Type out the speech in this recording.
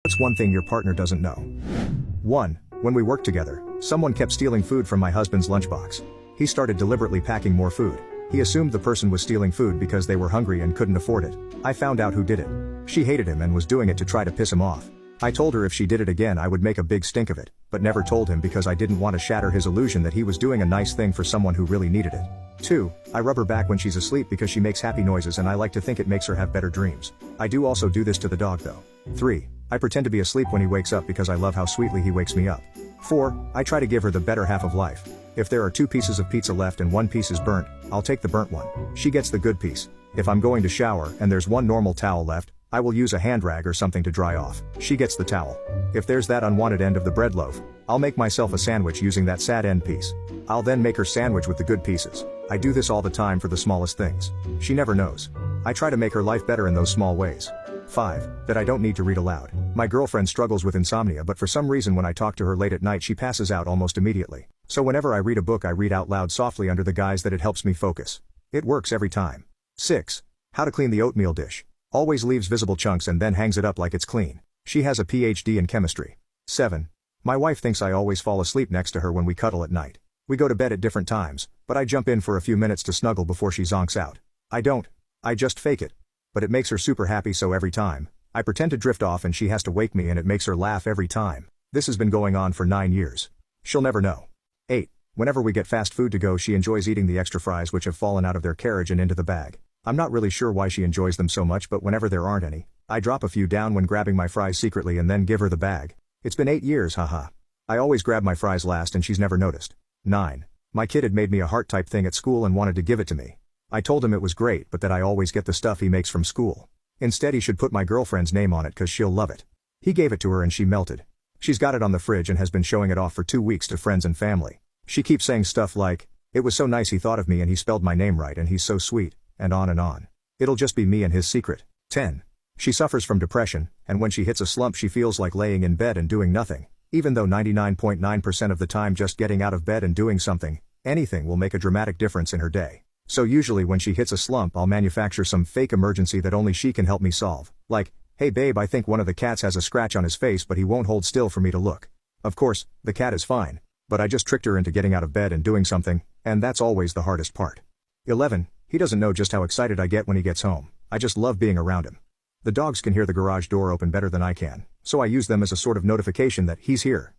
What's one thing your partner doesn't know? 1. When we worked together, someone kept stealing food from my husband's lunchbox. He started deliberately packing more food. He assumed the person was stealing food because they were hungry and couldn't afford it. I found out who did it. She hated him and was doing it to try to piss him off. I told her if she did it again I would make a big stink of it, but never told him because I didn't want to shatter his illusion that he was doing a nice thing for someone who really needed it. 2. I rub her back when she's asleep because she makes happy noises and I like to think it makes her have better dreams. I do also do this to the dog though. 3. I pretend to be asleep when he wakes up because I love how sweetly he wakes me up. 4. I try to give her the better half of life. If there are 2 pieces of pizza left and 1 piece is burnt, I'll take the burnt one. She gets the good piece. If I'm going to shower and there's 1 normal towel left, I will use a hand rag or something to dry off. She gets the towel. If there's that unwanted end of the bread loaf, I'll make myself a sandwich using that sad end piece. I'll then make her sandwich with the good pieces. I do this all the time for the smallest things. She never knows. I try to make her life better in those small ways. 5. That I don't need to read aloud. My girlfriend struggles with insomnia, but for some reason when I talk to her late at night she passes out almost immediately. So whenever I read a book I read out loud softly under the guise that it helps me focus. It works every time. 6. How to clean the oatmeal dish. Always leaves visible chunks and then hangs it up like it's clean. She has a PhD in chemistry. 7. My wife thinks I always fall asleep next to her when we cuddle at night. We go to bed at different times, but I jump in for a few minutes to snuggle before she zonks out. I don't. I just fake it. But it makes her super happy, so every time I pretend to drift off and she has to wake me and it makes her laugh every time. This has been going on for 9 years. She'll never know. 8. Whenever we get fast food to go she enjoys eating the extra fries which have fallen out of their carriage and into the bag. I'm not really sure why she enjoys them so much, but whenever there aren't any, I drop a few down when grabbing my fries secretly and then give her the bag. It's been 8 years, haha. I always grab my fries last and she's never noticed. 9. My kid had made me a heart type thing at school and wanted to give it to me. I told him it was great but that I always get the stuff he makes from school. Instead he should put my girlfriend's name on it cause she'll love it. He gave it to her and she melted. She's got it on the fridge and has been showing it off for 2 weeks to friends and family. She keeps saying stuff like, "It was so nice he thought of me and he spelled my name right and he's so sweet," and on and on. It'll just be me and his secret. 10. She suffers from depression, and when she hits a slump she feels like laying in bed and doing nothing, even though 99.9% of the time just getting out of bed and doing something, anything, will make a dramatic difference in her day. So usually when she hits a slump I'll manufacture some fake emergency that only she can help me solve. Like, "Hey babe, I think one of the cats has a scratch on his face but he won't hold still for me to look." Of course, the cat is fine. But I just tricked her into getting out of bed and doing something, and that's always the hardest part. 11. He doesn't know just how excited I get when he gets home. I just love being around him. The dogs can hear the garage door open better than I can, so I use them as a sort of notification that he's here.